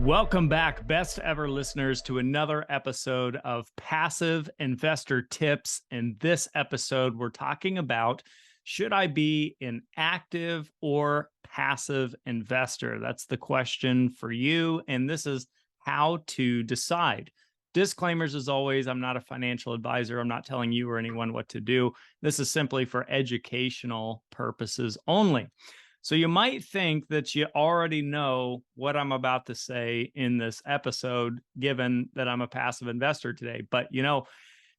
Welcome back, best ever listeners, to another episode of Passive Investor Tips. In this episode, we're talking about, should I be an active or passive investor? That's the question for you. And this is how to decide. Disclaimers as always, I'm not a financial advisor. I'm not telling you or anyone what to do. This is simply for educational purposes only. So you might think that you already know what I'm about to say in this episode, given that I'm a passive investor today. But,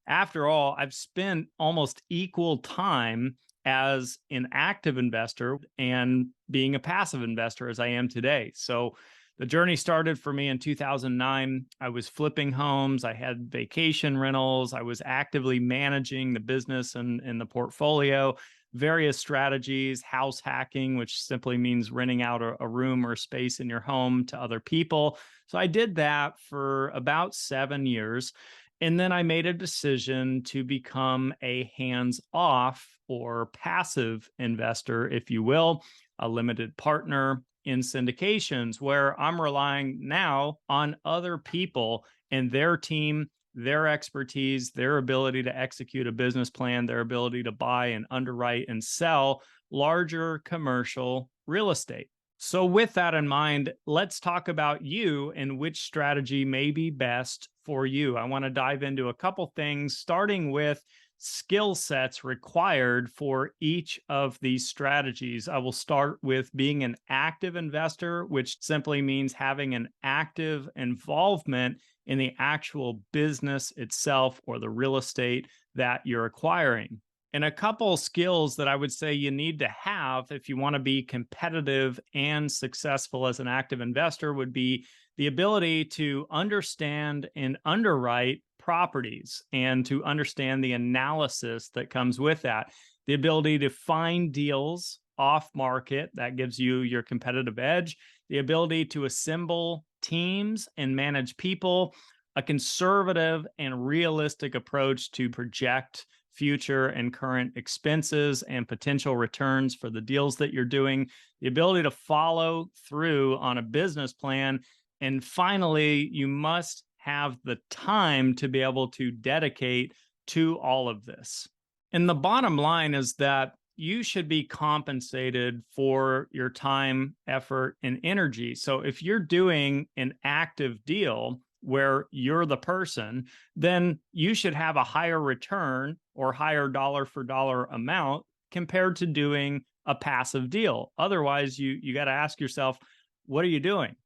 after all, I've spent almost equal time as an active investor and being a passive investor as I am today. So the journey started for me in 2009. I was flipping homes. I had vacation rentals. I was actively managing the business and the portfolio, various strategies, house hacking, which simply means renting out a room or a space in your home to other people. So I did that for about 7 years. And then I made a decision to become a hands-off or passive investor, if you will, a limited partner in syndications, where I'm relying now on other people and their team, their expertise, their ability to execute a business plan, their ability to buy and underwrite and sell larger commercial real estate. So with that in mind, let's talk about you and which strategy may be best for you. I want to dive into a couple things, starting with skill sets required for each of these strategies. I will start with being an active investor, which simply means having an active involvement in the actual business itself or the real estate that you're acquiring. And a couple skills that I would say you need to have if you want to be competitive and successful as an active investor would be the ability to understand and underwrite properties and to understand the analysis that comes with that. The ability to find deals off market, that gives you your competitive edge. The ability to assemble teams and manage people. A conservative and realistic approach to project future and current expenses and potential returns for the deals that you're doing, the ability to follow through on a business plan. And finally, you must have the time to be able to dedicate to all of this. And the bottom line is that you should be compensated for your time, effort, and energy. So if you're doing an active deal where you're the person, then you should have a higher return or higher dollar for dollar amount compared to doing a passive deal. Otherwise, you got to ask yourself, what are you doing?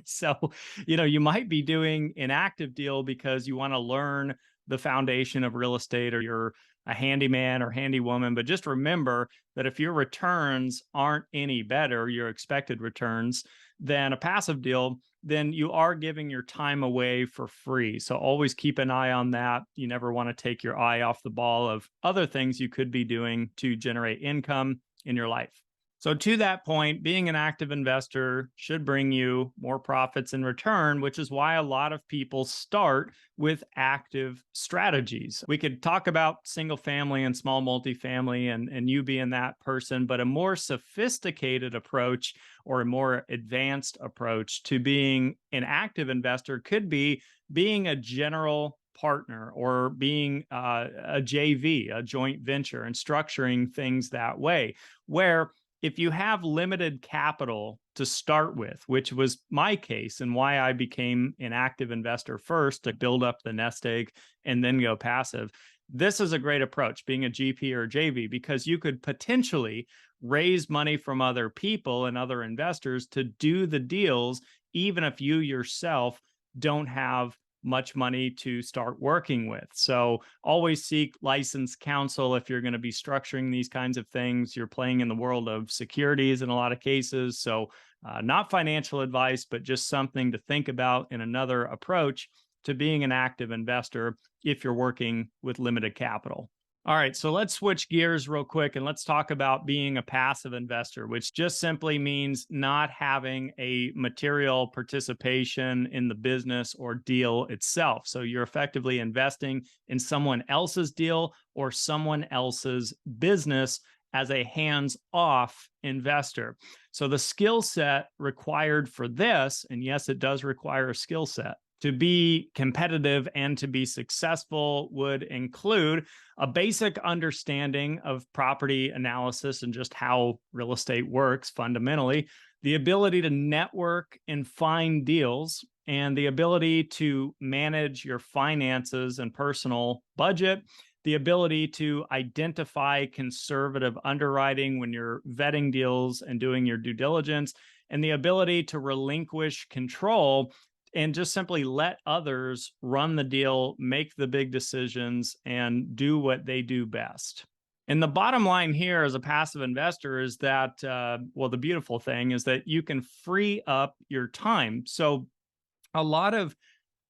So, you might be doing an active deal because you want to learn the foundation of real estate or you're a handyman or handywoman. But just remember that if your returns aren't any better, your expected returns, than a passive deal, then you are giving your time away for free. So always keep an eye on that. You never want to take your eye off the ball of other things you could be doing to generate income in your life. So to that point, being an active investor should bring you more profits in return, which is why a lot of people start with active strategies. We could talk about single family and small multifamily and you being that person, but a more sophisticated approach or a more advanced approach to being an active investor could be being a general partner or being a JV, a joint venture, and structuring things that way, where if you have limited capital to start with, which was my case and why I became an active investor first to build up the nest egg and then go passive, this is a great approach, being a GP or a JV, because you could potentially raise money from other people and other investors to do the deals, even if you yourself don't have much money to start working with. So always seek licensed counsel if you're going to be structuring these kinds of things. You're playing in the world of securities in a lot of cases. So not financial advice, but just something to think about in another approach to being an active investor if you're working with limited capital. All right, so let's switch gears real quick and let's talk about being a passive investor, which just simply means not having a material participation in the business or deal itself. So you're effectively investing in someone else's deal or someone else's business as a hands-off investor. So the skill set required for this, and yes, it does require a skill set, to be competitive and to be successful would include a basic understanding of property analysis and just how real estate works fundamentally, the ability to network and find deals, and the ability to manage your finances and personal budget, the ability to identify conservative underwriting when you're vetting deals and doing your due diligence, and the ability to relinquish control and just simply let others run the deal, make the big decisions, and do what they do best. And the bottom line here as a passive investor is that, well, the beautiful thing is that you can free up your time. So a lot of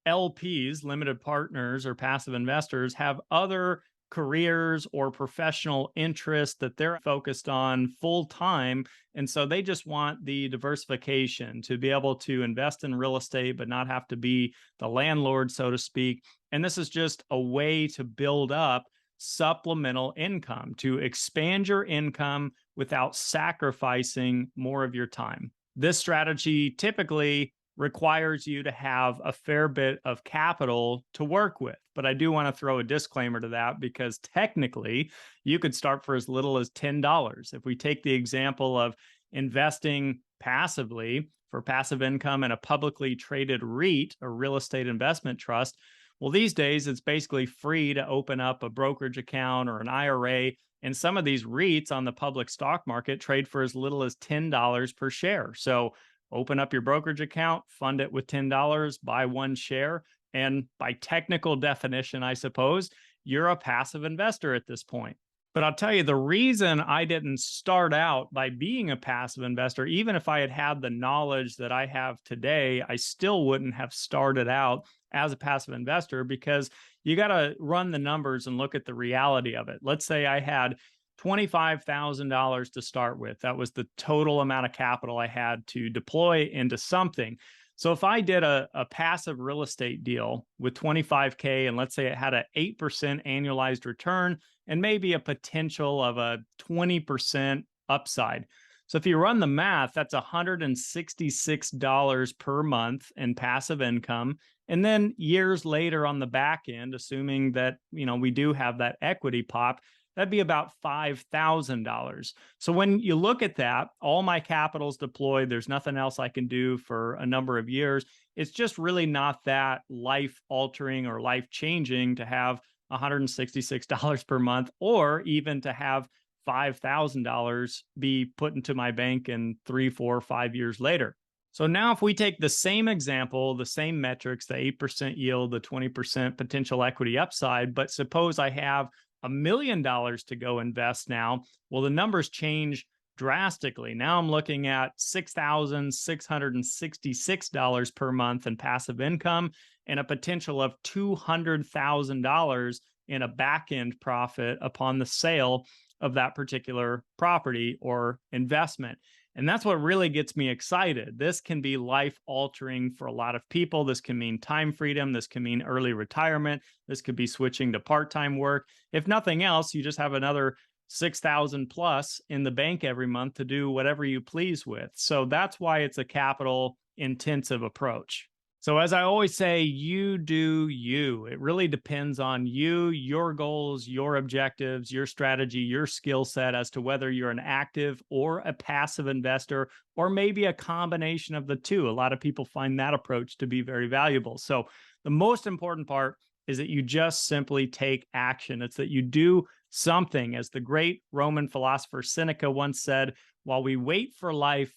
LPs, limited partners, or passive investors have other careers or professional interests that they're focused on full time. And so they just want the diversification to be able to invest in real estate, but not have to be the landlord, so to speak. And this is just a way to build up supplemental income, to expand your income without sacrificing more of your time. This strategy typically requires you to have a fair bit of capital to work with. But I do want to throw a disclaimer to that, because technically you could start for as little as $10. If we take the example of investing passively for passive income in a publicly traded REIT, or real estate investment trust, well, these days it's basically free to open up a brokerage account or an IRA. And some of these REITs on the public stock market trade for as little as $10 per share. So open up your brokerage account, fund it with $10, buy one share, and by technical definition, I suppose, you're a passive investor at this point. But I'll tell you, the reason I didn't start out by being a passive investor, even if I had had the knowledge that I have today, I still wouldn't have started out as a passive investor, because you got to run the numbers and look at the reality of it. Let's say I had $25,000 to start with. That was the total amount of capital I had to deploy into something. So if I did a passive real estate deal with $25K, and let's say it had an 8% annualized return and maybe a potential of a 20% upside. So if you run the math, that's $166 per month in passive income. And then years later on the back end, assuming that, we do have that equity pop, that'd be about $5,000. So when you look at that, all my capital's deployed. There's nothing else I can do for a number of years. It's just really not that life-altering or life-changing to have $166 per month, or even to have $5,000 be put into my bank in 3, 4, 5 years later. So now if we take the same example, the same metrics, the 8% yield, the 20% potential equity upside, but suppose I have $1 million to go invest now, well, the numbers change drastically. Now I'm looking at $6,666 per month in passive income and a potential of $200,000 in a back-end profit upon the sale of that particular property or investment. And that's what really gets me excited. This can be life-altering for a lot of people. This can mean time freedom. This can mean early retirement. This could be switching to part-time work. If nothing else, you just have another $6,000 plus in the bank every month to do whatever you please with. So that's why it's a capital-intensive approach. So as I always say, you do you. It really depends on you, your goals, your objectives, your strategy, your skill set as to whether you're an active or a passive investor, or maybe a combination of the two. A lot of people find that approach to be very valuable. So the most important part is that you just simply take action. It's that you do something. As the great Roman philosopher Seneca once said, while we wait for life,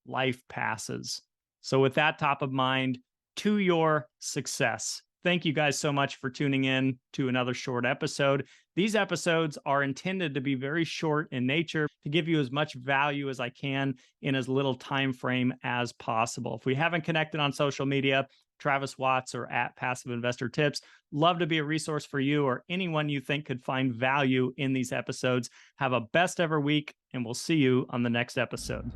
life passes. So with that top of mind, to your success. Thank you guys so much for tuning in to another short episode. These episodes are intended to be very short in nature, to give you as much value as I can in as little time frame as possible. If we haven't connected on social media, Travis Watts or at Passive Investor Tips, love to be a resource for you or anyone you think could find value in these episodes. Have a best ever week, and we'll see you on the next episode.